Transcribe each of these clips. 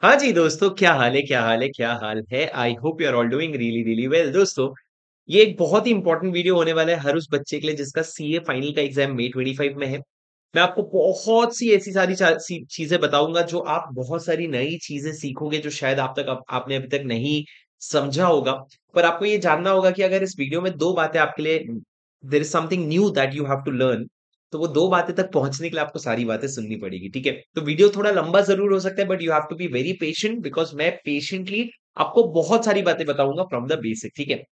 हाँ जी दोस्तों, क्या हाल है क्या हाल है क्या हाल है। I hope you are all doing really really well. दोस्तों, ये एक बहुत ही इंपॉर्टेंट वीडियो होने वाला है हर उस बच्चे के लिए जिसका सीए फाइनल का एग्जाम मई 25 में है। मैं आपको बहुत सी ऐसी सारी चीजें बताऊंगा जो आप बहुत सारी नई चीजें सीखोगे जो शायद आपने अभी तक नहीं समझा होगा। पर आपको ये जानना होगा कि अगर इस वीडियो में दो बातें आपके लिए there is something new that you have to learn, तो वो दो बातें तक पहुंचने के लिए आपको सारी बातें सुननी पड़ेगी। ठीक है, तो वीडियो थोड़ा लंबा जरूर हो सकता है but you have to be very patient because मैं पेशेंटली आपको बहुत सारी बातें बताऊंगा फ्रॉम द बेसिक। ठीक है,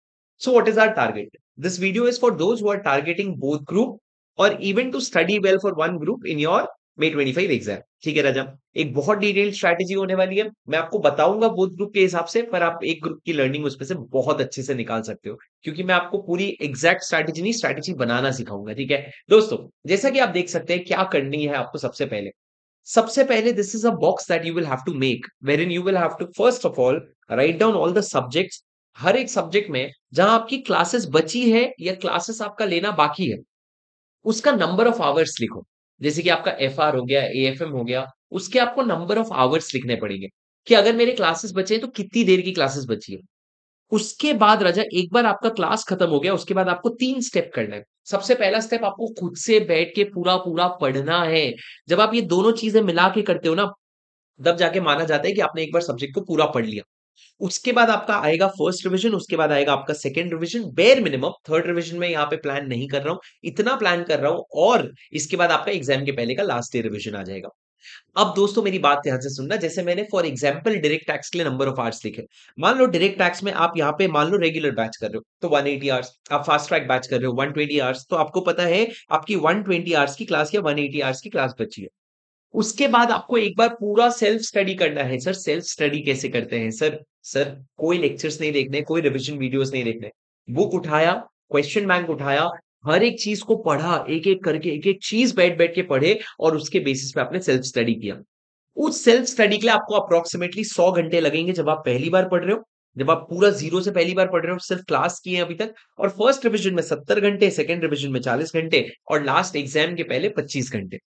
so what is our target? This video is for those who are targeting both group और even to study well for one group in your May 25 exam. ठीक है राजा, एक बहुत डिटेल्ड स्ट्रैटेजी होने वाली है। मैं आपको बताऊंगा बोथ ग्रुप के हिसाब से, पर आप एक ग्रुप की लर्निंग उसमें से बहुत अच्छे से निकाल सकते हो क्योंकि मैं आपको पूरी एग्जैक्ट स्ट्रैटेजी नहीं, स्ट्रैटेजी बनाना सिखाऊंगा। ठीक है दोस्तों, जैसा कि आप देख सकते हैं क्या करनी है आपको। सबसे पहले this is a box that you will have to make wherein you will have to first of all write down all the subjects. हर एक सब्जेक्ट में जहां आपकी क्लासेस बची है या क्लासेस आपका लेना बाकी है उसका नंबर ऑफ आवर्स लिखो। जैसे कि आपका एफआर हो गया, एएफएम हो गया, उसके आपको नंबर ऑफ आवर्स लिखने पड़ेंगे कि अगर मेरे क्लासेस बचे हैं तो कितनी देर की क्लासेस बची है। उसके बाद राजा एक बार आपका क्लास खत्म हो गया उसके बाद आपको 3 स्टेप करना है। सबसे पहला स्टेप आपको खुद से बैठ के पूरा पूरा पढ़ना है। जब आप ये दोनों चीजें मिला के करते हो ना, तब जाके माना जाता है कि आपने एक बार सब्जेक्ट को पूरा पढ़ लिया। उसके बाद आपका आएगा फर्स्ट रिवीजन, उसके बाद आएगा आपका second revision, bare minimum third revision में यहाँ पे प्लान नहीं कर रहा हूं, इतना प्लान कर रहा हूं। और इसके बाद आपका एग्जाम के पहले का लास्ट ईयर रिवीजन आ जाएगा। अब दोस्तों मेरी बात ध्यान से सुनना। जैसे मैंने फॉर एग्जांपल डायरेक्ट टैक्स के लिए नंबर ऑफ आवर्स लिखे, मान लो डायरेक्ट टैक्स में आप यहाँ पे मान लो रेगुलर बैच कर रहे हो तो 180 आवर्स, आप फास्ट ट्रैक बैच कर रहे हो 120 आवर्स, तो आपको पता है आपकी 120 आवर्स की क्लास या 180 आवर्स की क्लास बची है। उसके बाद आपको एक बार पूरा सेल्फ स्टडी करना है। सर सेल्फ स्टडी कैसे करते हैं सर? सर कोई लेक्चर्स नहीं देखने, कोई रिवीजन वीडियोस नहीं देखने, बुक उठाया, क्वेश्चन बैंक उठाया, हर एक चीज को पढ़ा, एक एक करके एक एक चीज बैठ बैठ के पढ़े और उसके बेसिस पे आपने सेल्फ स्टडी किया। उस सेल्फ स्टडी के लिए आपको अप्रोक्सीमेटली 100 घंटे लगेंगे जब आप पहली बार पढ़ रहे हो, जब आप पूरा जीरो से पहली बार पढ़ रहे हो, सिर्फ क्लास किए हैं अभी तक। और फर्स्ट रिवीजन में 70 घंटे, सेकंड रिवीजन में 40 घंटे और लास्ट एग्जाम के पहले 25 घंटे।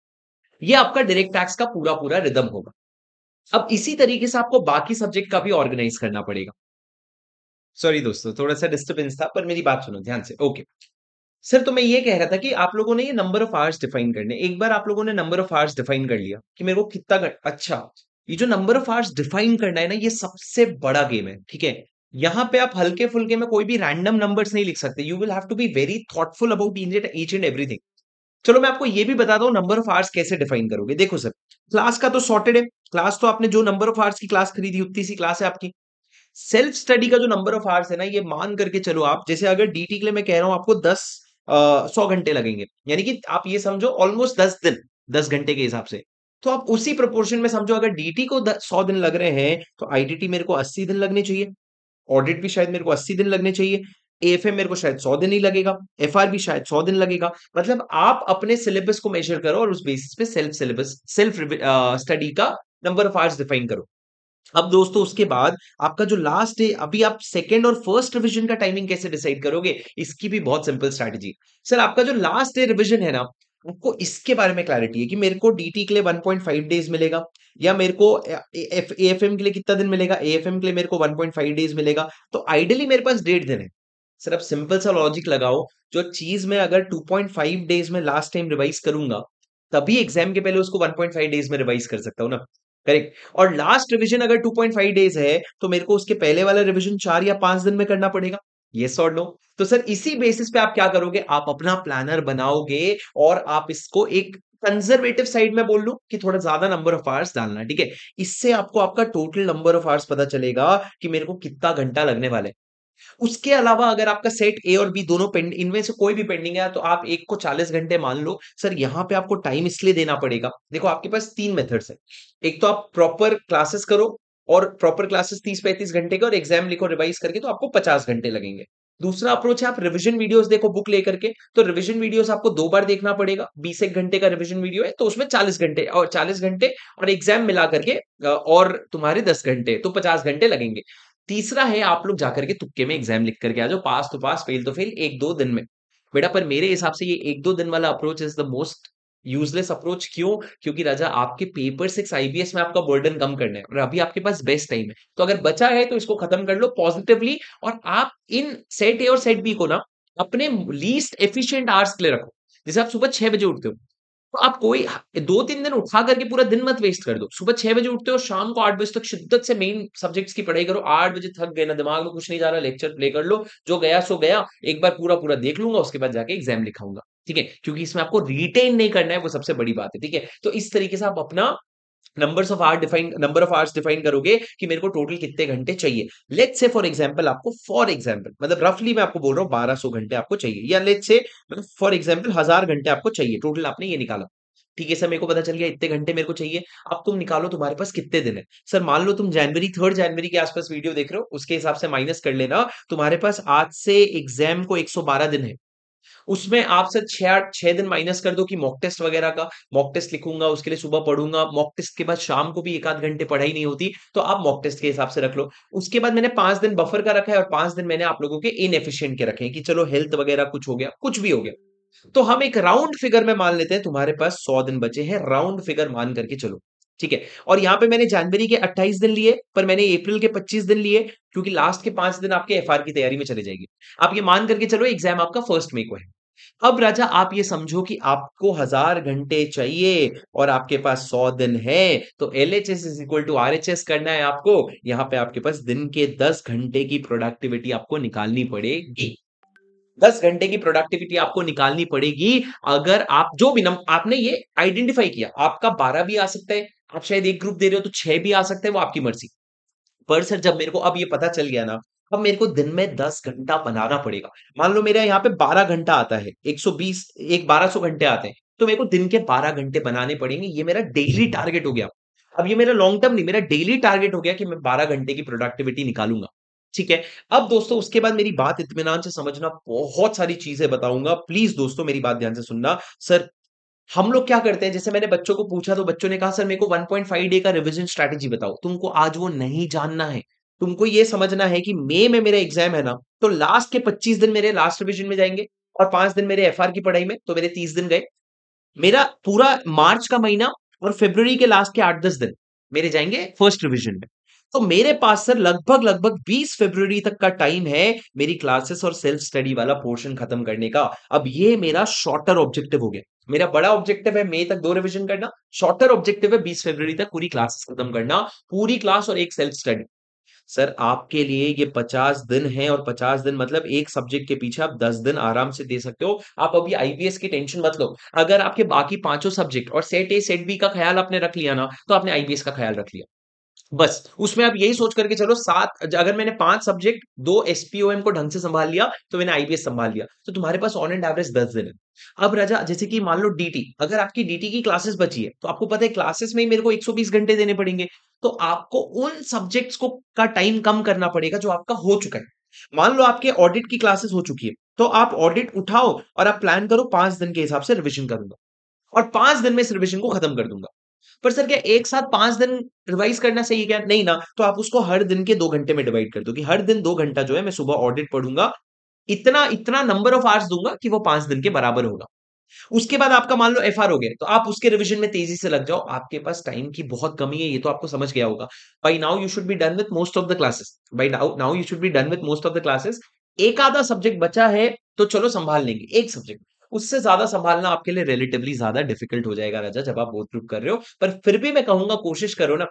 ये आपका डायरेक्ट टैक्स का पूरा पूरा रिदम होगा। अब इसी तरीके से आपको बाकी सब्जेक्ट का भी ऑर्गेनाइज करना पड़ेगा। सॉरी दोस्तों, थोड़ा सा डिस्टर्बेंस था, पर मेरी बात सुनो ध्यान से। ओके सर, तो मैं ये कह रहा था कि आप लोगों ने ये नंबर ऑफ आवर्स डिफाइन करने, एक बार आप लोगों ने नंबर ऑफ आवर्स डिफाइन कर लिया कि मेरे को अच्छा, ये जो नंबर ऑफ आवर्स डिफाइन करना है ना, ये सबसे बड़ा गेम है। ठीक है, यहाँ पे आप हल्के फुल्के में कोई भी रैंडम नंबर्स नहीं लिख सकते। You will have to be very thoughtful about each and everything. चलो मैं आपको ये भी बता दूं नंबर ऑफ आवर्स कैसे डिफाइन करोगे। देखो सर, क्लास का तो सॉर्टेड है, क्लास तो आपने जो नंबर ऑफ आवर्स की क्लास खरीदी उतनी सी क्लास है आपकी। सेल्फ स्टडी का जो नंबर ऑफ आवर्स है ना, ये मान करके चलो आप, जैसे अगर डीटी के लिए मैं कह रहा हूं आपको 100 घंटे लगेंगे, यानी कि आप ये समझो ऑलमोस्ट 10 दिन, 10 घंटे के हिसाब से। तो आप उसी प्रोपोर्शन में समझो, अगर डीटी को 100 दिन लग रहे हैं तो आईटीटी मेरे को 80 दिन लगने चाहिए, ऑडिट भी शायद मेरे को 80 दिन लगने चाहिए, एएफएम मेरे को शायद 100 दिन ही लगेगा, एफआर भी शायद 100 दिन लगेगा। मतलब आप अपने सिलेबस को मेजर करो और उस बेसिस पे सेल्फ स्टडी का नंबर ऑफ आवर्स डिफाइन करो। अब दोस्तों उसके बाद आपका जो लास्ट है, अभी आप सेकंड और फर्स्ट रिवीजन का टाइमिंग कैसे डिसाइड करोगे? इसकी भी बहुत सिंपल स्ट्रैटेजी। सर आपका जो लास्ट डे रिवीजन है ना, आपको इसके बारे में क्लैरिटी है कि मेरे को डीटी के लिए 1.5 डेज मिलेगा, या मेरे को एएफएम के लिए कितना दिन मिलेगा, एएफएम के लिए मेरे को 1.5 डेज मिलेगा। तो आइडियली मेरे पास 1.5 दिन है। सर अब सिंपल सा लॉजिक लगाओ, जो चीज मैं अगर 2.5 डेज में लास्ट टाइम रिवाइज करूंगा, तभी एग्जाम के पहले उसको 1.5 डेज में रिवाइज कर सकता हूं ना। करेक्ट। और लास्ट रिवीजन अगर 2.5 डेज है तो मेरे को उसके पहले वाला रिवीजन 4 या 5 दिन में करना पड़ेगा। यस और नो? तो सर इसी बेसिस पे आप क्या करोगे, आप अपना प्लानर बनाओगे और आप इसको एक कंजर्वेटिव साइड में बोल लूं कि थोड़ा ज्यादा नंबर ऑफ आवर्स डालना। ठीक है, इससे आपको आपका टोटल नंबर ऑफ आवर्स पता चलेगा कि मेरे को कितना घंटा लगने वाला है। उसके अलावा अगर आपका सेट ए और बी दोनों पेंड, इनमें से कोई भी पेंडिंग है तो आप एक को 40 घंटे मान लो। सर यहाँ पे आपको टाइम इसलिए देना पड़ेगा, देखो आपके पास 3 मेथड्स है। एक तो आप प्रॉपर क्लासेस करो और प्रॉपर क्लासेस 30-35 घंटे के और एग्जाम लिखो रिवाइज करके, तो आपको 50 घंटे लगेंगे। दूसरा अप्रोच है आप रिवीजन वीडियोस देखो बुक लेकर के, तो रिवीजन वीडियोस आपको 2 बार देखना पड़ेगा। 20 एक घंटे का रिवीजन वीडियो है तो उसमें 40 घंटे, और 40 घंटे और एग्जाम मिला करके और तुम्हारे 10 घंटे, तो 50 घंटे लगेंगे। तीसरा है आप लोग जाकर के तुक्के में एग्जाम लिख करके आ जाओ, पास तो पास फेल तो फेल 1-2 दिन में। बेटा पर मेरे हिसाब से ये 1-2 दिन वाला approach is the most useless approach क्यों? क्योंकि राजा आपके पेपर 6 आईबीएस में आपका बर्डन कम करना है और अभी आपके पास बेस्ट टाइम है। तो अगर बचा है तो इसको खत्म कर लो पॉजिटिवली और आप इन सेट ए और सेट बी को ना अपने लीस्ट एफिशिएंट आवर्स के लिए रखो। जैसे आप सुबह 6 बजे उठते हो, तो आप कोई 2-3 दिन उठा करके पूरा दिन मत वेस्ट कर दो। सुबह 6 बजे उठते हो, शाम को 8 बजे तक शिद्दत से मेन सब्जेक्ट्स की पढ़ाई करो। 8 बजे थक गए ना, दिमाग में कुछ नहीं जा रहा, लेक्चर प्ले कर लो, जो गया सो गया। एक बार पूरा-पूरा देख लूँगा, उसके बाद जाके एग्ज़ाम लिखाऊँगा। ठीक है? क्योंकि इसमें आपको रिटेन नहीं करना है, वो सबसे बड़ी बात है। ठीक है? तो इस तरीके से आप अपना नंबर ऑफ आवर्स डिफाइन करोगे कि मेरे को टोटल कितने घंटे चाहिए। लेट्स से फॉर एग्जांपल मतलब रफली मैं आपको बोल रहा हूँ 1200 घंटे आपको चाहिए, या लेट्स से मतलब फॉर एग्जांपल 1000 घंटे आपको चाहिए, टोटल आपने ये निकाला। ठीक है सर, मेरे को पता चल गया इतने घंटे मेरे को चाहिए। अब तुम निकालो तुम्हारे पास कितने दिन है। सर मान लो तुम जनवरी 3 जनवरी के आसपास वीडियो देख रहे हो, उसके हिसाब से माइनस कर लेना। तुम्हारे पास आज से एग्जाम को 112 दिन है। उसमें आप सर 6 दिन माइनस कर दो कि मॉक टेस्ट वगैरह का। मॉक टेस्ट लिखूंगा, उसके लिए सुबह पढ़ूंगा, मॉक टेस्ट के बाद शाम को भी एक आध घंटे पढ़ाई नहीं होती, तो आप मॉक टेस्ट के हिसाब से रख लो। उसके बाद मैंने 5 दिन बफर का रखा है और 5 दिन मैंने आप लोगों के इनएफिशिएंट के रखे हैं कि चलो हेल्थ वगैरह कुछ हो गया, कुछ भी हो गया। तो हम एक राउंड फिगर में मान लेते हैं तुम्हारे पास 100 दिन बचे हैं, राउंड फिगर मान करके चलो। ठीक है? और यहाँ पे मैंने जनवरी के 28 दिन लिए, पर मैंने अप्रैल के 25 दिन लिए, क्योंकि लास्ट के 5 दिन आपके एफआर की तैयारी में चले जाएंगे। आप ये मान करके चलो एग्जाम आपका 1 मई को है। अब राजा आप ये समझो कि आपको 1000 घंटे चाहिए और आपके पास 100 दिन है, तो LHS is equal to RHS करना है आपको। यहाँ पे आपके पास दिन के 10 घंटे की प्रोडक्टिविटी आपको निकालनी पड़ेगी। 10 घंटे की प्रोडक्टिविटी आपको निकालनी पड़ेगी। अगर आप जो भी नम आपने ये आइडेंटिफाई किया, आपका 12 भी आ सकता है, आप शायद एक ग्रुप दे रहे हो तो 6 भी आ सकता है, वो आपकी मर्जी। पर सर जब मेरे को अब ये पता चल गया ना, अब मेरे को दिन में 10 घंटा बनाना पड़ेगा। मान लो मेरा यहाँ पे 12 घंटा आता है, 120 एक 1200 घंटे आते हैं, तो मेरे को दिन के 12 घंटे बनाने पड़ेंगे। ये मेरा डेली टारगेट हो गया। अब ये मेरा लॉन्ग टर्म नहीं, मेरा डेली टारगेट हो गया कि मैं 12 घंटे की प्रोडक्टिविटी निकालूंगा। ठीक है? अब दोस्तों उसके बाद मेरी बात इत्मीनान से समझना, बहुत सारी चीजें बताऊंगा। प्लीज दोस्तों मेरी बात ध्यान से सुनना। सर हम लोग क्या करते हैं, जैसे मैंने बच्चों को पूछा तो बच्चों ने कहा सर मेरे को 1.5 डे का रिवीजन स्ट्रैटेजी बताओ। तुमको आज वो नहीं जानना है। तुमको ये समझना है कि मई में मेरा एग्जाम है ना, तो लास्ट के 25 दिन मेरे लास्ट रिवीजन में जाएंगे और 5 दिन मेरे एफआर की पढ़ाई में, तो मेरे 30 दिन गए। मेरा पूरा मार्च का महीना और फरवरी के लास्ट के 8-10 दिन मेरे जाएंगे फर्स्ट रिवीजन में। तो मेरे पास सर लगभग लगभग 20 फरवरी तक का टाइम है मेरी क्लासेस और सेल्फ स्टडी वाला पोर्शन खत्म करने का। अब ये मेरा शॉर्टर ऑब्जेक्टिव हो गया। मेरा बड़ा ऑब्जेक्टिव है मई तक 2 रिवीजन करना, शॉर्टर ऑब्जेक्टिव है 20 फरवरी तक पूरी क्लासेस खत्म करना, पूरी क्लास और एक सेल्फ स्टडी। सर आपके लिए ये 50 दिन है और 50 दिन मतलब एक सब्जेक्ट के पीछे आप 10 दिन आराम से दे सकते हो। आप अभी आईबीएस की टेंशन मत लो। अगर आपके बाकी पांचों सब्जेक्ट और सेट ए सेट बी का ख्याल आपने रख लिया ना, तो आपने आईबीएस का ख्याल रख लिया। बस उसमें आप यही सोच करके चलो, 7 अगर मैंने 5 सब्जेक्ट 2 एसपीओएम को ढंग से संभाल लिया, तो मैंने आईबीएस संभाल लिया, तो तुम्हारे पास ऑन एंड एवरेज 10 दिन है। अब राजा जैसे कि मान लो डीटी, अगर आपकी डीटी की क्लासेस बची है, तो आपको पता है क्लासेस में ही मेरे को 120 घंटे देने पड़ेंगे। तो आपको उन सब्जेक्ट्स को का टाइम कम करना पड़ेगा जो आपका हो चुका है। मान लो आपके ऑडिट की क्लासेस हो चुकी है, तो आप ऑडिट उठाओ और आप प्लान करो 5 दिन के हिसाब से रिविजन करूंगा और 5 दिन में इस रिविजन को खत्म कर दूंगा। पर सर क्या एक साथ 5 दिन रिवाइज करना सही है क्या? नहीं ना, तो आप उसको हर दिन के 2 घंटे में डिवाइड कर दो कि हर दिन 2 घंटा जो है मैं सुबह ऑडिट पढ़ूंगा। इतना इतना नंबर ऑफ आवर्स दूंगा कि वो 5 दिन के बराबर होगा। उसके बाद आपका मान लो एफआर हो गया, तो आप उसके रिवीजन में तेजी से लग जाओ। आपके पास टाइम की बहुत कमी है, ये तो आपको समझ गया होगा। By now you should be done with most of the classes. By now now you should be done with most of the classes. एक आधा सब्जेक्ट बचा है तो चलो संभाल लेंगे, एक सब्जेक्ट। उससे ज्यादा संभालना आपके लिए रिलेटिवली ज्यादा डिफिकल्ट हो जाएगा राजा, जब आप बोथ ग्रुप कर रहे हो। पर फिर भी मैं कहूंगा कोशिश करो ना,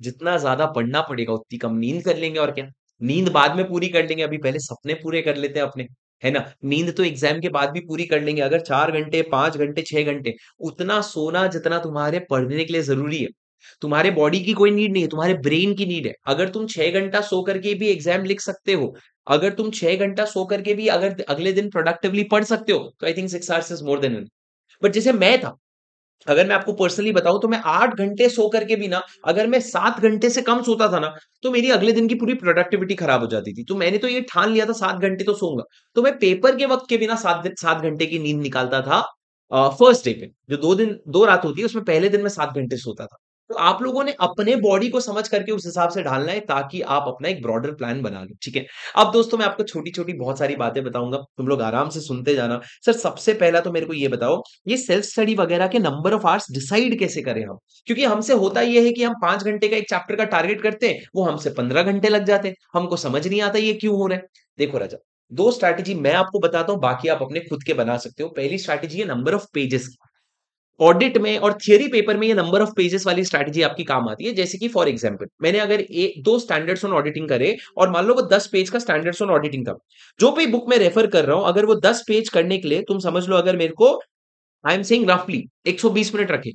जितना ज्यादा पढ़ना पड़ेगा उतनी कम नींद कर लेंगे, और क्या। नींद बाद में पूरी कर लेंगे, अभी पहले सपने पूरे कर लेते हैं अपने, है ना। नींद तो एग्जाम के बाद भी पूरी कर लेंगे। अगर 4 घंटे 5 घंटे 6 घंटे उतना सोना जितना तुम्हारे पढ़ने के लिए जरूरी है। तुम्हारे बॉडी की कोई नीड नहीं है, तुम्हारे ब्रेन की नीड है। अगर तुम 6 घंटा सो करके भी एग्जाम लिख सकते हो, अगर तुम 6 घंटा सो करके भी अगर अगले दिन प्रोडक्टिवली पढ़ सकते हो, तो I think 6 hours is more than enough. But जैसे मैं था, अगर मैं आपको पर्सनली बताऊं तो मैं 8 घंटे सो करके भी ना, अगर मैं 7 घंटे से कम सोता था ना, तो मेरी अगले दिन की पूरी प्रोडक्टिविटी खराब हो जाती थी। तो मैंने तो ये ठान लिया था 7 घंटे तो सोऊंगा। तो मैं पेपर के वक्त के बिना 7 घंटे की नींद निकालता था। फर्स्ट डे पे जो 2 रात होती है, उसमें पहले दिन मैं 7 घंटे सोता था। तो आप लोगों ने अपने बॉडी को समझ करके उस हिसाब से ढालना है ताकि आप अपना एक ब्रॉडर प्लान बना लो, ठीक है? अब दोस्तों मैं आपको छोटी-छोटी बहुत सारी बातें बताऊँगा, तुम लोग आराम से सुनते जाना। सर सबसे पहला तो मेरे को ये बताओ, ये सेल्फ स्टडी वगैरह के नंबर ऑफ आवर्स डिसाइड कैसे करें हम? क्योंकि हमसे होता ये है कि हम 5 घंटे का एक चैप्टर का टारगेट करते हैं, वो हमसे 15 घंटे लग जाते हैं। हमको समझ नहीं आता ये क्यों हो रहा है? देखो राजा, 2 स्ट्रैटेजी मैं आपको बताता हूँ, बाकी आप अपने खुद के बना सकते हो। पहली स्ट्रैटेजी है नंबर ऑफ पेजेस की। ऑडिट में और थियरी पेपर में ये नंबर ऑफ पेजेस वाली स्ट्रैटेजी आपकी काम आती है। जैसे कि फॉर एग्जांपल मैंने अगर दो स्टैंडर्ड्स ऑन ऑडिटिंग करे और मान लो वो 10 पेज का स्टैंडर्ड्स ऑन ऑडिटिंग था, जो भी बुक मैं रेफर कर रहा हूं, अगर वो 10 पेज करने के लिए तुम समझ लो, अगर मेरे को आई एम सेइंग रफली 120 मिनट रखे,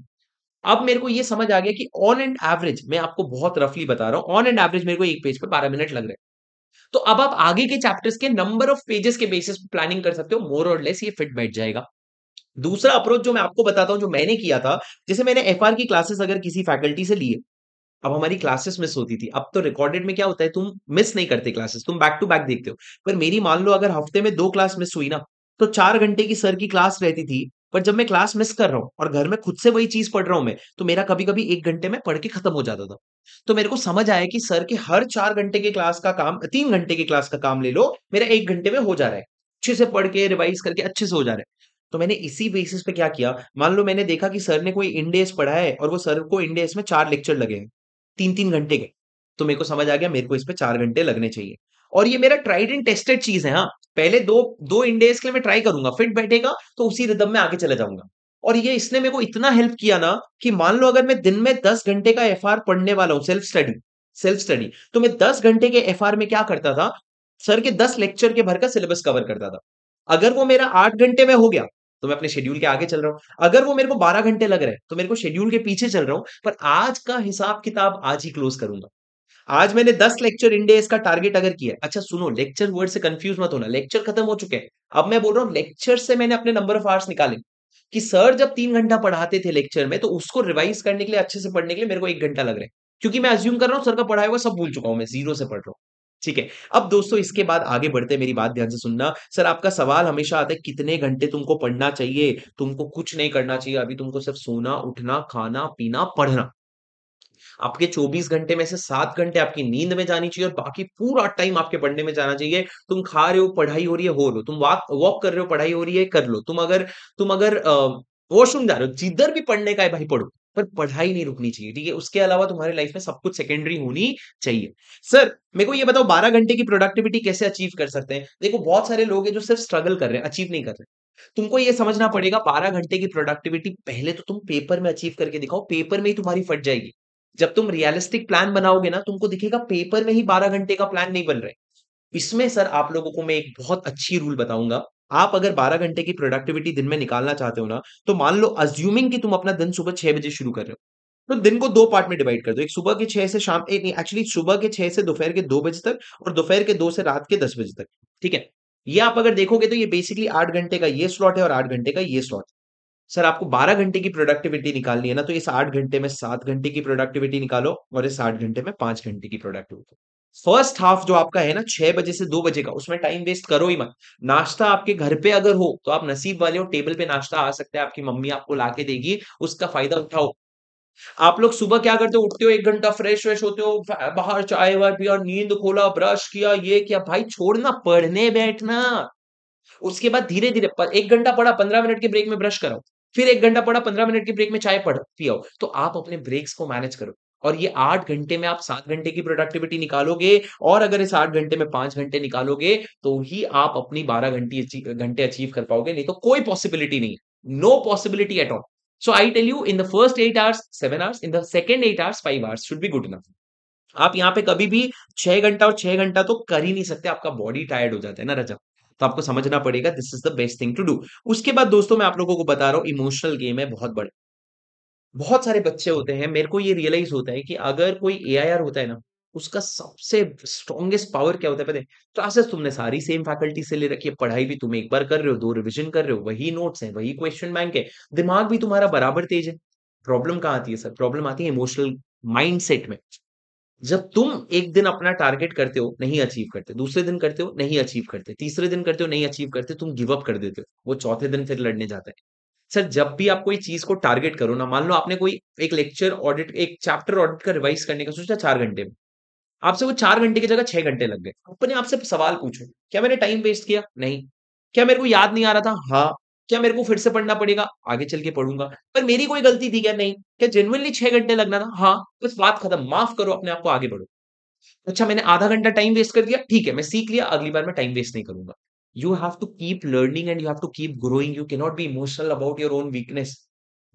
अब मेरे को ये समझ आ गया कि ऑन एंड एवरेज, मैं आपको बहुत रफली बता रहा हूं, ऑन एंड एवरेज मेरे को एक पेज पे 12 मिनट लग रहे हैं। तो अब आप आगे के चैप्टर्स के नंबर ऑफ पेजेस के बेसिस पे प्लानिंग कर सकते हो, मोर और लेस ये फिट बैठ जाएगा। दूसरा अप्रोच जो मैं आपको बताता हूँ, जो मैंने किया था, जैसे मैंने एफआर की क्लासेस अगर किसी फैकल्टी से ली है, अब हमारी क्लासेस मिस होती थी। अब तो रिकॉर्डेड में क्या होता है, तुम मिस नहीं करते क्लासेस, तुम बैक टू बैक देखते हो। पर मेरी मान लो अगर हफ्ते में 2 क्लास मिस हुई ना, तो 4 घंटे की सर की क्लास रहती थी, पर जब मैं क्लास मिस कर रहा हूँ और घर में खुद से वही चीज़ पढ़ रहा हूँ मैं, तो मेरा कभी-कभी 1 घंटे में पढ़ के खत्म हो जाता था। तो मेरे को समझ आया कि सर के हर 4 घंटे के क्लास का काम, 3 घंटे की क्लास का काम ले लो, मेरा 1 घंटे में हो जा रहा है। अच्छे से पढ़ के रिवाइज़ करके अच्छे से हो जा रहा है। तो मैंने इसी बेसिस पे क्या किया, मान लो मैंने देखा कि सर ने कोई इंड एस पढ़ा है और वो सर को इंड एस में 4 लेक्चर लगे हैं, 3-3 घंटे के। तो मेरे को समझ आ गया मेरे को इस पे 4 घंटे लगने चाहिए। और ये मेरा ट्राइड एंड टेस्टेड चीज़ है, हाँ। पहले 2 इंड एस के लिए मैं ट्राई करूँगा, फिट बैठेगा तो उसी रिदम में आगे चला जाऊँगा। और ये इसने मेरे को इतना हेल्प किया ना कि मान लो अगर मैं दिन में 10 घंटे का एफआर पढ़ने वाला हूँ, सेल्फ स्टडी, तो मैं 10 घंटे के एफआर में क्या करता था, सर के 10 लेक्चर के भर का सिलेबस कवर करता था। अगर वो मेरा 8 घंटे में हो गया, तो मैं अपने शेड्यूल के आगे चल रहा हूँ। अगर वो मेरे को 12 घंटे लग रहे हैं, तो मेरे को शेड्यूल के पीछे चल रहा हूँ, पर आज का हिसाब किताब आज ही क्लोज करूँगा। आज मैंने 10 लेक्चर इन डेज़ का टारगेट अगर किया है, अच्छा सुनो, लेक्चर वर्ड से कंफ्यूज मत होना, लेक्चर खत्म हो चुके हैं। अब मैं बोल रहा हूँ लेक्चर से मैंने अपने नंबर ऑफ आवर्स निकाले, कि सर जब 3 घंटा पढ़ाते थे लेक्चर में, तो उसको रिवाइज करने के लिए, अच्छे से पढ़ने के लिए मेरे को 1 घंटा लग रहा है। क्योंकि मैं अज़्यूम कर रहा हूँ सर का पढ़ाया हुआ सब भूल चुका हूँ, मैं ज़ीरो से पढ़ रहा हूँ। ठीक है। अब दोस्तों इसके बाद आगे बढ़ते हैं, मेरी बात ध्यान से सुनना। सर आपका सवाल हमेशा आता है कितने घंटे तुमको पढ़ना चाहिए? तुमको कुछ नहीं करना चाहिए, अभी तुमको सिर्फ सोना, उठना, खाना, पीना, पढ़ना। आपके 24 घंटे में से 7 घंटे आपकी नींद में जानी चाहिए और बाकी पूरा टाइम आपके पढ़ने में जाना चाहिए। तुम खा रहे हो, पढ़ाई हो रही है, हो लो। तुम वॉक वॉक कर रहे हो, पढ़ाई हो रही है, कर लो। तुम अगर वॉशरूम जा रहे हो, जिधर भी पढ़ने का है भाई पढ़ो, पर पढ़ाई नहीं रुकनी चाहिए, ठीक है? उसके अलावा तुम्हारे लाइफ में सब कुछ सेकेंडरी होनी चाहिए। सर, मेरे को ये बताओ 12 घंटे की प्रोडक्टिविटी कैसे अचीव कर सकते हैं? देखो बहुत सारे लोग हैं जो सिर्फ स्ट्रगल कर रहे हैं, अचीव नहीं कर रहे। तुमको ये समझना पड़ेगा 12 घंटे की प्रोडक्टिविटी पहले तो तुम पेपर में अचीव करके दिखाओ, पेपर में ही तुम्हारी फट जाएगी। जब तुम रियलिस्टिक प्लान बनाओगे ना, तुमको दिखेगा पेपर में ही 12 घंटे का प्लान नहीं बन रहा है। इसमें सर आप लोगों को मैं एक बहुत अच्छी रूल बताऊंगा। आप अगर 12 घंटे की प्रोडक्टिविटी दिन में निकालना चाहते हो ना, तो मान लो अज्यूमिंग कि तुम अपना दिन सुबह 6 बजे शुरू कर रहे हो, तो दिन को 2 पार्ट में डिवाइड कर दो। एक सुबह के 6 से शाम, एक नहीं, एक्चुअली सुबह के 6 से दोपहर के 2 बजे तक और दोपहर के 2 से रात के 10 बजे तक। ठीक है? ये आप अगर देखोगे तो ये बेसिकली 8 घंटे का ये स्लॉट है और 8 घंटे का ये स्लॉट है। सर आपको 12 घंटे की प्रोडक्टिविटी निकालनी है ना, तो इस 8 घंटे में 7 घंटे की प्रोडक्टिविटी निकालो और इस 8 घंटे में 5 घंटे की प्रोडक्टिविटी। फर्स्ट हाफ जो आपका है ना 6 बजे से 2 बजे का, उसमें टाइम वेस्ट करो ही मत। नाश्ता आपके घर पे अगर हो, तो आप नसीब वाले हो, टेबल पे नाश्ता आ सकता है, आपकी मम्मी आपको लाके देगी, उसका फायदा उठाओ। आप लोग सुबह क्या करते हो? उठते हो, 1 घंटा फ्रेश-व्रेश होते हो, बाहर चाय-वाय पिया, नींद खोला, ब्रश किया, ये किया, भाई छोड़ना, पढ़ने बैठना। उसके बाद धीरे-धीरे 1 घंटा पढ़ा, 15 मिनट के ब्रेक में ब्रश कराओ। फिर 1 घंटा पढ़ा, 15 मिनट के ब्रेक में चाय पियाओ। तो आप अपने ब्रेक्स को मैनेज करो और ये 8 घंटे में आप 7 घंटे की प्रोडक्टिविटी निकालोगे और अगर इस 8 घंटे में 5 घंटे निकालोगे, तो ही आप अपनी 12 घंटे अचीव कर पाओगे, नहीं तो कोई पॉसिबिलिटी नहीं है। No possibility at all. So I tell you, in the first 8 hours 7 hours, in the second 8 hours 5 hours should be good enough. आप यहाँ पे कभी भी 6 घंटा और 6 घंटा तो कर ही नहीं सकते, आपका बॉडी टायर्ड हो जाता है ना रजब। तो आपको समझना पड़ेगा this is the best thing to do. उसके बाद दोस्तों मैं आप लोगों को बता रहा हूँ, इमोशनल गेम है बहुत बड़ा। बहुत सारे बच्चे होते हैं, मेरे को ये रियलाइज होता है कि अगर कोई एआईआर होता है ना, उसका सबसे स्ट्रॉन्गेस्ट पावर क्या होता है पता है? क्लासेस तुमने सारी सेम फैकल्टी से ले रखी है, पढ़ाई भी तुम एक बार कर रहे हो, 2 रिवीजन कर रहे हो, वही नोट्स हैं, वही क्वेश्चन बैंक है, दिमाग भी तुम्हारा बराबर तेज है। प्रॉब्लम कहाँ आती है सर? प्रॉब्लम आती है इमोशनल माइंडसेट में। जब तुम एक दिन अपना टारगेट करते हो, नहीं अचीव करते, दूसरे दिन करते हो, नहीं अचीव करते, तीसरे दिन करते हो, नहीं अचीव करते, तुम गिव अप कर देते हो, वो चौथे दिन फिर लड़ने जाता है। सर जब भी आप कोई चीज़ को टारगेट करो ना, मान लो आपने कोई एक लेक्चर ऑडिट, एक चैप्टर ऑडिट का रिवाइज़ करने का सोचा 4 घंटे में। आपसे वो 4 घंटे की जगह 6 घंटे लग गए। अपने आप से सवाल पूछो, क्या मैंने टाइम वेस्ट किया? नहीं। क्या मेरे को याद नहीं आ रहा था? हाँ। क्या मेरे को फिर से पढ़ना पड़ेगा? आगे चल के पढ़ूँगा। पर मेरी कोई गलती थी क्या? नहीं। क्या जेनुइनली 6 घंटे लगना था? हाँ। बस बात खत्म, माफ़ करो अपने आप को, आगे बढ़ो। अच्छा मैंने आधा घंटा टाइम वेस्ट कर दिया, ठीक है, मैं सीख लिया, अगली बार मैं टाइम वेस्ट नहीं करूँगा। You have to keep learning and you have to keep growing, you can not be emotional about your own weakness.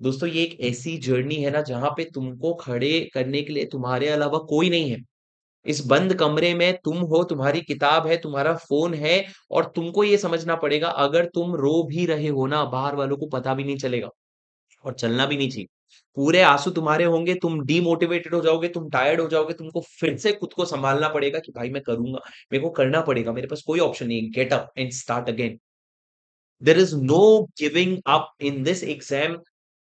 दोस्तों ये एक ऐसी जर्नी है ना जहाँ पे तुमको खड़े करने के लिए तुम्हारे अलावा कोई नहीं है। इस बंद कमरे में तुम हो, तुम्हारी किताब है, तुम्हारा फ़ोन है और तुमको ये समझना पड़ेगा अगर तुम रो भी रहे हो ना, बाहर वालों को पता भी नहीं चलेगा और चलना भी नहीं चाहिए। पूरे आँसू तुम्हारे होंगे, तुम डीमोटिवेटेड हो जाओगे, तुम टायर्ड हो जाओगे, तुमको फिर से खुद को सँभालना पड़ेगा कि भाई मैं करूँगा, मेरे को करना पड़ेगा, मेरे पास कोई ऑप्शन नहीं है, get up and start again. There is no giving up in this exam.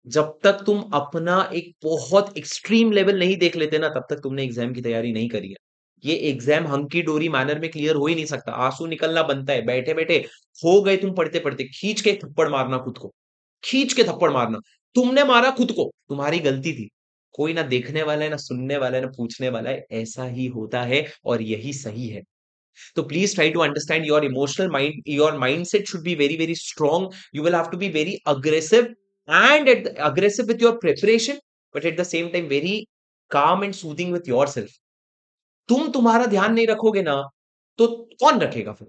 जब तक तुम अपना एक बहुत एक्सट्रीम लेवल नहीं देख लेते ना, तब तक तुमने एग्ज़ाम की तैयारी नहीं करी है। ये एग्ज़ाम हंकी डोरी मैनर में क्लियर हो ही नहीं सकता, आँसू निकलना बनता है, बैठे-बैठे खो गए तुम पढ़ते-पढ़ते, खींच के थप्पड़ मारना खुद को, खींच के थप्पड़ मारना। तुमने मारा खुद को, तुम्हारी गलती थी। कोई ना देखने वाला है, ना सुनने वाला है, ना पूछने वाला है, ऐसा ही होता है और यही सही है। So please try to understand your emotional mind. Your mindset should be very, very strong. You will have to be very aggressive and aggressive with your preparation, but at the same time very calm and soothing with yourself. तुम तुम्हारा ध्यान नहीं रखोगे ना, तो कौन रखेगा फिर?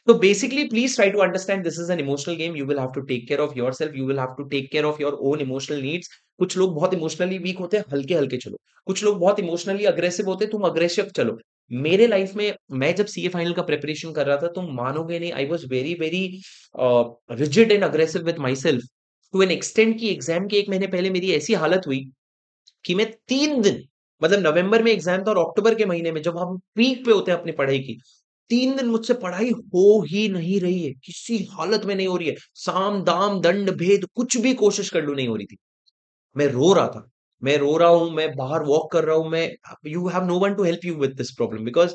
So basically, please try to understand this is an emotional game. You will have to take care of yourself. You will have to take care of your own emotional needs. कुछ लोग बहुत इमोशनली वीक होते हैं, हल्के-हल्के चलो। कुछ लोग बहुत emotionally aggressive होते हैं, तुम अग्रेसिव चलो। मेरे लाइफ में मैं जब सीए फाइनल का प्रिपरेशन कर रहा था, तुम मानोगे नहीं, I was very very rigid and aggressive with myself to an extent कि एग्जाम के 1 महीने पहले मेरी ऐसी हालत हुई कि मैं 3 दिन, मतलब नवंबर में एग्जाम था और अक्टूबर के महीने में जब हम पीक पे होते हैं अपनी पढ़ाई की, 3 दिन मुझसे पढ़ाई हो ही नहीं रही है, किसी हालत में नहीं हो रही है। साम, दाम, दंड, भेद कुछ भी कोशिश कर लूँ नहीं हो रही थी। मैं रो रहा था। मैं रो रहा हूँ, मैं बाहर वॉक कर रहा हूँ, मैं you have no one to help you with this problem because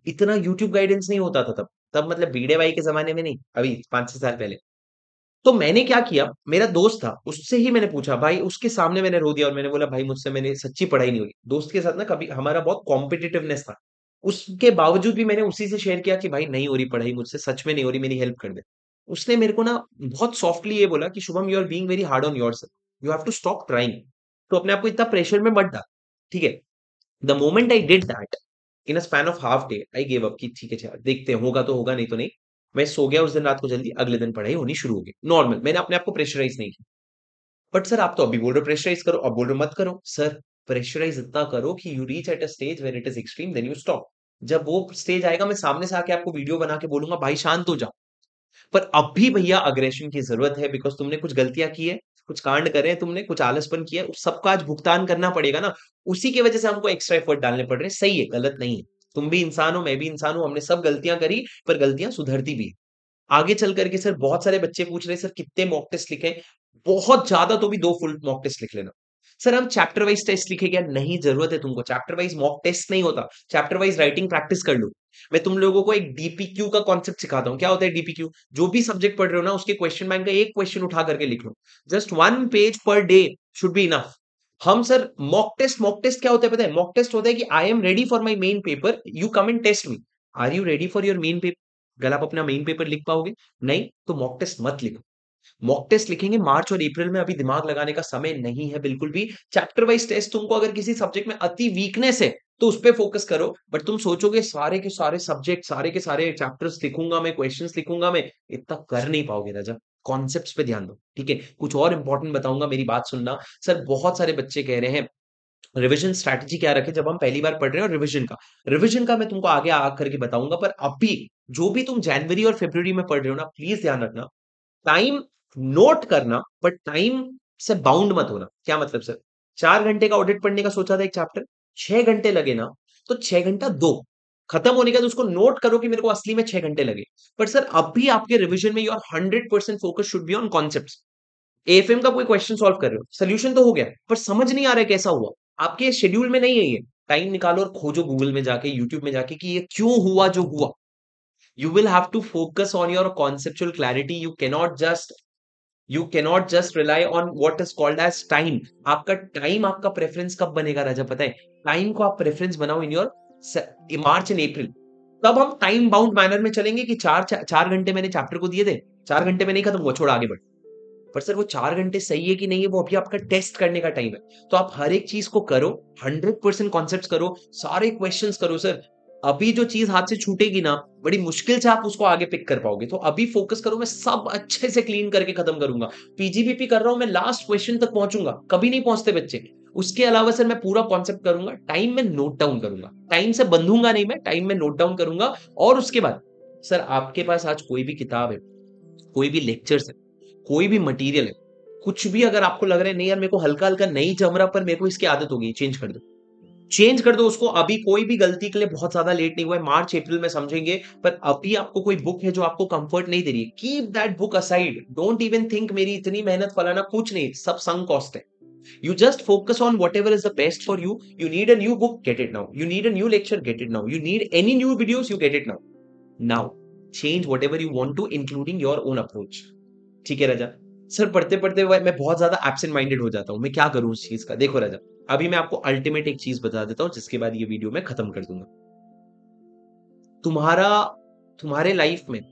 इतना यूट्यूब गाइडेंस नहीं होता था तब। तब मतलब भिड़े भाई के ज़माने में नहीं, अभी 5-6 साल पहले। तो मैंने क्या किया, मेरा दोस्त था, उससे ही मैंने पूछा भाई, उसके सामने मैंने रो दिया और मैंने बोला भाई मुझसे मैंने सच्ची पढ़ाई नहीं हुई। दोस्त के साथ ना कभी हमारा बहुत कॉम्पिटिटिवनेस था। उसके बावजूद भी मैंने उसी से शेयर किया कि भाई नहीं हो रही पढ़ाई मुझसे, सच में नहीं हो रही, मेरी हेल्प कर दे। उसने मेरे को ना बहुत सॉफ्टली ये बोला कि Shubham you are being very hard on yourself. You have to stop trying. तो अपने आप को इतना प्रेशर में मत डाल। ठीक है? The moment I did that in a span of half day I give up कि ठीक है चल देखते हैं, होगा तो होगा नहीं तो नहीं। मैं सो गया उस दिन रात को जल्दी, अगले दिन पढ़ाई होनी शुरू हो गई। नॉर्मल, मैंने अपने आप को प्रेशराइज़ नहीं किया। बट सर आप तो अभी बोल रहे हो प्रेशराइज़ करो, अब बोल रहे हो मत करो। सर प्रेशराइज़ इतना करो कि you reach at a stage where it is extreme then you stop. जब वो स्टेज आएगा मैं सामने से आके आपको वीडियो बना के बोलूँगा भाई शांत हो जाओ। पर अब भी भैया अग्रेशन की ज़रूरत है बिकॉज़ तुमने कुछ गलतियाँ की है, कुछ कांड करे हैं तुमने, कुछ आलसपन किया है, उस सबका आज भुगतान करना पड़ेगा ना। उसी की वजह से हमको एक्स्ट्रा एफर्ट डालने पड़ रहे हैं, सही है, गलत नहीं है। तुम भी इंसान हो, मैं भी इंसान हूँ, हमने सब गलतियाँ करी, पर गलतियाँ सुधरती भी हैं। आगे चल कर के सर बहुत सारे बच्चे पूछ रहे हैं सर कितने मॉक टेस्ट लिखें? बहुत ज़्यादा तो भी 2 फुल मॉक टेस्ट लिख लेना। सर हम चैप्टर वाइज़ टेस्ट लिखें क्या? नहीं, ज़रूरत है तुमको। चैप्टर वाइज़ मॉक टेस्ट नहीं होता। चैप्टर वाइज़ राइटिंग प्रैक्टिस कर लो। मैं तुम लोगों को एक डीपीक्यू का कॉन्सेप्ट सिखाता हूँ। क्या होता है डीपीक्यू? जो भी सब्जेक्ट पढ़ रहे हो ना उसके क्वेश्चन बैंक का एक क्वेश्चन उठा करके लिख लो। Just 1 page per day should be enough. हम सर मॉक टेस्ट क्या होता है पता है? मॉक टेस्ट होता है कि I am ready for my main paper, you come and test me. Are you ready for your main paper? अगर आप अपना मेन पेपर लिख पाओगे? नहीं, तो मॉक टेस्ट मत लिखो। मॉक टेस्ट लिखेंगे मार्च और अप्रैल में, अभी दिमाग लगाने का समय नहीं है बिल्कुल भी। चैप्टर वाइज़ टेस्ट तुमको अगर किसी सब्जेक्ट में अति वीकनेस है, तो उस पे फोकस करो। बट तुम सोचोगे सारे के सारे सब्जेक्ट, सारे के सारे चैप्टर्स लिखूँगा मैं, क्वेश्चंस लिखूँगा मैं, इतना कर नहीं पाओगे राजा। कॉन्सेप्ट्स पे ध्यान दो, ठीक है? कुछ और इम्पोर्टेंट बताऊँगा, मेरी बात सुनना। सर बहुत सारे बच्चे कह रहे हैं रिविजन स्ट्रैटेजी क्या रखें जब हम पहली बार पढ़ रहे हैं और रिविजन का मैं तुमको आगे आ करके बताऊंगा। पर अभी जो भी तुम जनवरी और फरवरी में पढ़ रहे हो ना, प्लीज ध्यान रखना, टाइम नोट करना, बट टाइम से बाउंड मत होना। क्या मतलब सर? 4 घंटे का ऑडिट पढ़ने का सोचा था एक चैप्टर, 6 घंटे लगे ना, तो 6 घंटा दो, खत्म होने का तो उसको नोट करो कि मेरे को असली में 6 घंटे लगे। बट सर अब भी आपके रिविजन में your 100% focus should be on concept. AFM का कोई क्वेश्चन सॉल्व कर रहे हो, सॉल्यूशन तो हो गया, पर समझ नहीं आ रहा है कैसा हुआ। आपके शेड्यूल में नहीं है ये। टाइम निकालो और खोजो गूगल में जाके, यूट्यूब में जाके कि ये क्यों हुआ जो हुआ। You will have to focus on your conceptual clarity. You cannot just you cannot just rely on what is called as time. आपका टाइम, आपका प्रेफरेंस कब बनेगा राजा पता है? टाइम को आप प्रेफरेंस बनाओ in your March and April. तब हम टाइम बाउंड मैनर में चलेंगे कि 4 घंटे मैंने चैप्टर को दिए थे, 4 घंटे में नहीं खत्म हुआ, छोड़ आगे बढ़। पर सर वो 4 घंटे सही है कि नहीं है, वो अभी आपका टेस्ट करने का टाइम है। तो आप हर एक चीज को करो, 100% कॉन्सेप्ट करो, सारे क्वेश्चंस करो सर। अभी जो चीज हाथ से छूटेगी ना, बड़ी मुश्किल से आप उसको आगे पिक कर पाओगे। तो अभी फोकस करो, मैं सब अच्छे से क्लीन करके खत्म करूंगा। पीजीबीपी कर रहा हूं मैं, लास्ट क्वेश्चन तक पहुंचूंगा, कभी नहीं पहुंचते बच्चे। उसके अलावा सर मैं पूरा कॉन्सेप्ट करूंगा, टाइम में नोट डाउन करूंगा, टाइम से बंधूंगा नहीं, मैं टाइम में नोट डाउन करूंगा। और उसके बाद सर आपके पास आज कोई भी किताब है, कोई भी लेक्चर्स है, कोई भी मटेरियल है, कुछ भी अगर आपको लग रहा है नहीं यार मेरे को हल्का हल्का नहीं जम रहा, पर मेरे को इसकी आदत हो गई, चेंज कर दो, चेंज कर दो उसको। अभी कोई भी गलती के लिए बहुत ज्यादा लेट नहीं हुआ है, मार्च अप्रैल में समझेंगे। पर अभी आपको कोई बुक है जो आपको कंफर्ट नहीं दे रही है, keep that book aside. Don't even think मेरी इतनी मेहनत फलाना, कुछ नहीं, सब संक कॉस्ट है। You just focus on whatever is the best for you. You need a new book, get it now. You need a new lecture, get it now. You need any new videos, you get it now. Now, change whatever you want to, including your own approach. ठीक है राजा? Sir पढ़ते पढ़ते मैं बहुत ज्यादा absent minded हो जाता हूँ, मैं क्या करूँ उस चीज का? देखो राजा, अभी मैं आपको अल्टीमेट एक चीज बता देता हूँ, जिसके बाद ये वीडियो मैं खत्म कर दूंगा। तुम्हारा तुम्हारे लाइफ में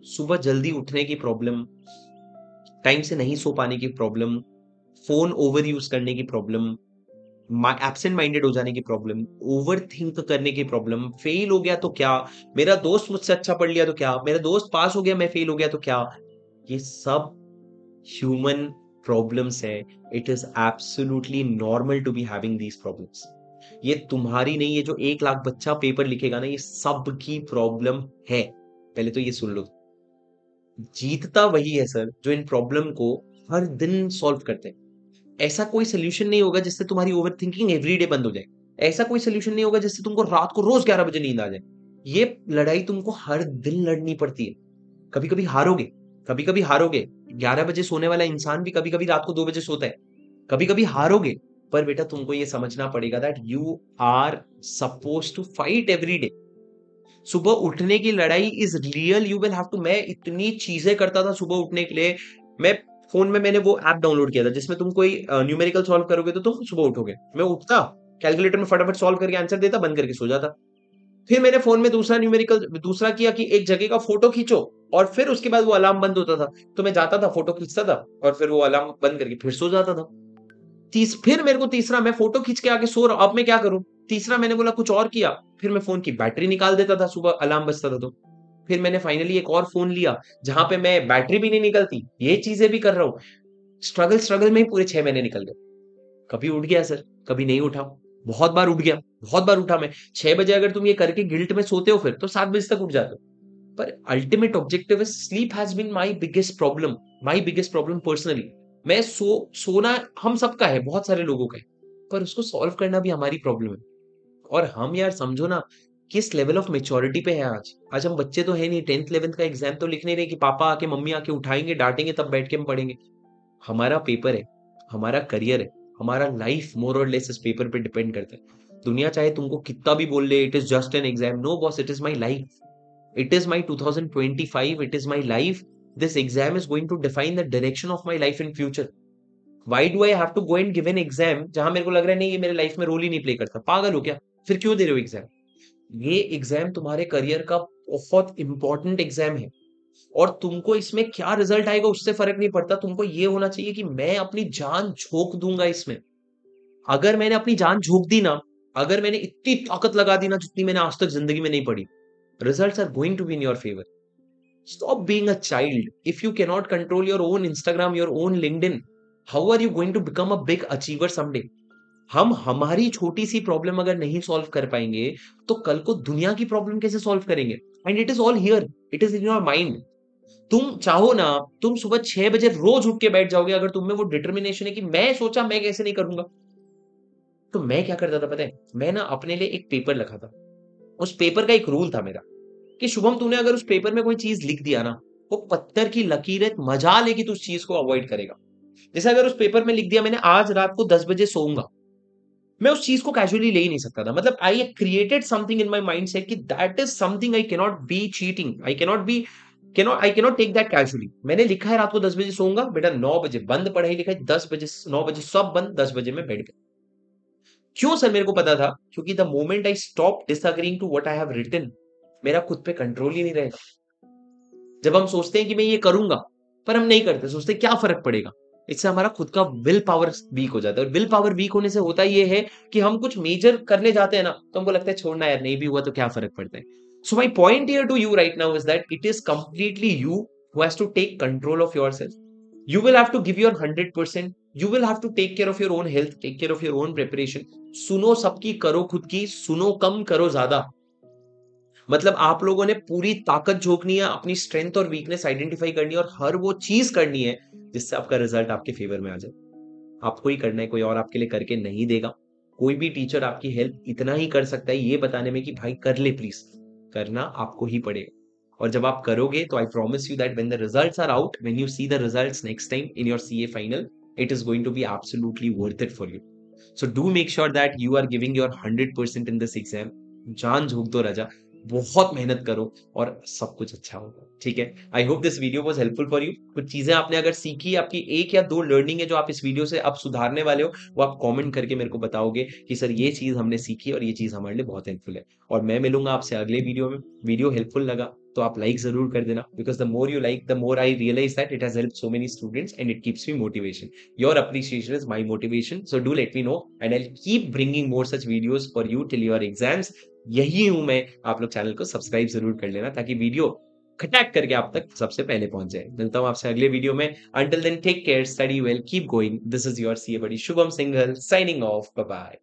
सुबह जल्दी उठने की प्रॉब्लम, टाइम से नहीं सो पाने की प्रॉब्लम, फोन ओवर यूज करने की प्रॉब्लम, एब्सेंट माइंडेड हो जाने की प्रॉब्लम, ओवर थिंक करने की प्रॉब्लम, फेल हो गया तो क्या, मेरा दोस्त मुझसे अच्छा पढ़ लिया तो क्या, मेरा दोस्त पास हो गया मैं फेल हो गया तो क्या, ये सब ह्यूमन प्रॉब्लम्स है। It is absolutely normal to be having these problems. ये तुम्हारी नहीं है, जो 1 लाख बच्चा पेपर लिखेगा ना, ये सबकी प्रॉब्लम है। पहले तो ये सुन लो, जीतता वही है सर जो इन प्रॉब्लम को हर दिन सॉल्व करते हैं। ऐसा कोई सोल्यूशन नहीं होगा जिससे तुम्हारी ओवर थिंकिंग एवरीडे बंद हो जाए। ऐसा कोई सोल्यूशन नहीं होगा जिससे तुमको रात को रोज 11 बजे नींद आ जाए। ये लड़ाई तुमको हर दिन लड़नी पड़ती है। कभी कभी हारोगे, कभी कभी हारोगे। 11 बजे सोने वाला इंसान भी कभी कभी रात को 2 बजे सोता है। कभी कभी हारोगे, पर बेटा तुमको ये समझना पड़ेगा that you are suppose to fight every day. सुबह उठने की लड़ाई is real, you will have to. मैं इतनी चीजें करता था सुबह उठने के लिए। मैं फोन में मैंने वो ऐप डाउनलोड किया था जिसमें तुम कोई न्यूमेरिकल सॉल्व करोगे तो तुम सुबह उठोगे। मैं उठता, कैलकुलेटर में फटाफट सॉल्व करके आंसर देता, बंद करके सो जाता। फिर मैंने फोन में दूसरा न्यूमेरिकल दूसरा किया कि एक जगह का फोटो खींचो, और फिर उसके बाद वो अलार्म बंद होता था, तो मैं जाता था, फोटो खींचता था, और फिर वो अलार्म बंद करके फिर सो जाता था। फिर मेरे को तीसरा, मैं फोटो खींच के आके सो रहा हूं, अब मैं क्या करूं? तीसरा मैंने बोला कुछ और किया, फिर मैं फोन की बैटरी निकाल देता था सुबह अलार्म बजता था तो। फिर मैंने फाइनली एक और फोन लिया जहां पे मैं बैटरी भी नहीं निकलती, ये चीजें भी कर रहा हूं। स्ट्रगल स्ट्रगल में ही पूरे 6 महीने निकल गए। कभी उठ गया सर, कभी नहीं उठा, बहुत बार उठ गया, बहुत बार उठा मैं। 6 बजे अगर तुम ये करके गिल्ट में सोते हो फिर तो 7 बजे तक उठ जाते हो। पर ultimate objective is sleep has been my biggest problem, my biggest problem personally. मैं सोना हम सबका है, बहुत सारे लोगों का है, पर उसको सॉल्व करना भी हमारी प्रॉब्लम है। और हम यार समझो ना, किस लेवल ऑफ मेच्योरिटी पे है आज। आज हम बच्चे तो है नहीं, 10th 11th का एग्जाम तो लिख नहीं रहे कि पापा आके मम्मी आके उठाएंगे डांटेंगे तब बैठ के हम पढ़ेंगे। हमारा पेपर है, हमारा करियर है, हमारा लाइफ मोर और लेस इस पेपर पे डिपेंड करता है। दुनिया चाहे तुमको कितना भी बोल ले it is just an exam, no boss, it is my life. It is my 2025. It is my life. This exam is going to define the direction of my life in future. Why do I have to go and give an exam जहां मेरे को लग रहा है नहीं ये मेरे life में रोल ही नहीं प्ले करता? पागल हो क्या? फिर क्यों दे रहे हो एग्जाम? ये एग्जाम तुम्हारे करियर का बहुत इंपॉर्टेंट एग्जाम है, और तुमको इसमें क्या रिजल्ट आएगा उससे फर्क नहीं पड़ता। तुमको ये होना चाहिए कि मैं अपनी जान झोंक दूंगा इसमें। अगर मैंने अपनी जान झोंक दी ना, अगर मैंने इतनी ताकत लगा दी ना जितनी मैंने आज तक जिंदगी में नहीं पड़ी, results are going to be in your favor. Stop being a child. If you cannot control your own Instagram, your own LinkedIn, how are you going to become a big achiever someday? हम हमारी छोटी सी problem अगर नहीं solve कर पाएंगे तो कल को दुनिया की प्रॉब्लम कैसे सॉल्व करेंगे? And it is all here, it is in your mind. तुम चाहो ना, तुम सुबह 6 बजे रोज उठ के बैठ जाओगे अगर तुम में वो डिटर्मिनेशन है कि मैं सोचा मैं कैसे नहीं करूंगा। तो मैं क्या करता था पता है? मैं ना अपने लिए एक पेपर लिखा था। उस पेपर का एक रूल था मेरा कि शुभम तूने अगर उस पेपर में कोई चीज लिख दिया ना, वो पत्थर की लकीर है, मजा लेके तू उस चीज को अवॉइड करेगा। जैसे अगर उस पेपर में लिख दिया मैंने आज रात को 10 बजे सोऊंगा, मैं उस चीज को कैजुअली ले ही नहीं सकता था। मतलब I created something in my mindset कि that is something I cannot be cheating, I cannot be I cannot take that casually. मैंने लिखा है रात को 10 बजे सोऊंगा, बेटा 9 बजे बंद पढ़ाई लिखाई, 10 बजे 9 बजे सब बंद, 10 बजे मैं बेड पे। क्यों सर? मेरे को पता था, क्योंकि the moment I stop disagreeing to what I have written, मेरा खुद पे कंट्रोल ही नहीं रहेगा। जब हम सोचते हैं कि मैं ये करूंगा, पर हम नहीं करते, सोचते क्या फर्क पड़ेगा, इससे हमारा खुद का विल पावर वीक हो जाता है। और विल पावर वीक होने से होता ये है कि हम कुछ मेजर करने जाते हैं ना, तो हमको लगता है छोड़ना यार, नहीं भी हुआ तो क्या फर्क पड़ता है। So my point here to you right now is that it is completely you who has to take control of yourself. You will have to give your 100%. You will have to take care of your own health, take care of your own preparation. सुनो सबकी, करो खुद की, सुनो कम करो ज्यादा। मतलब आप लोगों ने पूरी ताकत झोंकनी है, अपनी स्ट्रेंथ और वीकनेस आइडेंटिफाई करनी है और हर वो चीज करनी है जिससे आपका रिजल्ट आपके फेवर में आ जाए। आपको ही करना है, कोई और आपके लिए करके नहीं देगा। कोई भी टीचर आपकी हेल्प इतना ही कर सकता है ये बताने में कि भाई कर ले प्लीज, करना आपको ही पड़ेगा। और जब आप करोगे तो I promise you that when the results are out, when you see the results next time in your CA final, it is going to be absolutely worth it for you. So do make sure that you are giving your 100% in this exam. जान झोंक दो राजा, बहुत मेहनत करो और सब कुछ अच्छा होगा। ठीक है, I hope this video was helpful for you. कुछ चीजें आपने अगर सीखी, आपकी 1 या 2 लर्निंग है जो आप इस वीडियो से अब सुधारने वाले हो, वो आप कमेंट करके मेरे को बताओगे कि सर ये चीज हमने सीखी और ये चीज हमारे लिए बहुत हेल्पफुल है। और मैं मिलूंगा आपसे अगले वीडियो में। वीडियो हेल्पफुल लगा तो आप लाइक जरूर कर देना, because the more you like the more I realise that it has helped so many students and it keeps me motivation. Your appreciation is my motivation, so do let me know and I will keep bringing more such videos for you till your exams. यही हूं मैं। आप लोग channel को subscribe जरूर कर लेना ताकि वीडियो खटैक करके आप तक सबसे पहले पहुंच जाए। मिलता हूं आपसे अगले वीडियो में। Until then take care, study well, keep going. This is your CA buddy Shubham Singhal signing off. Bye bye.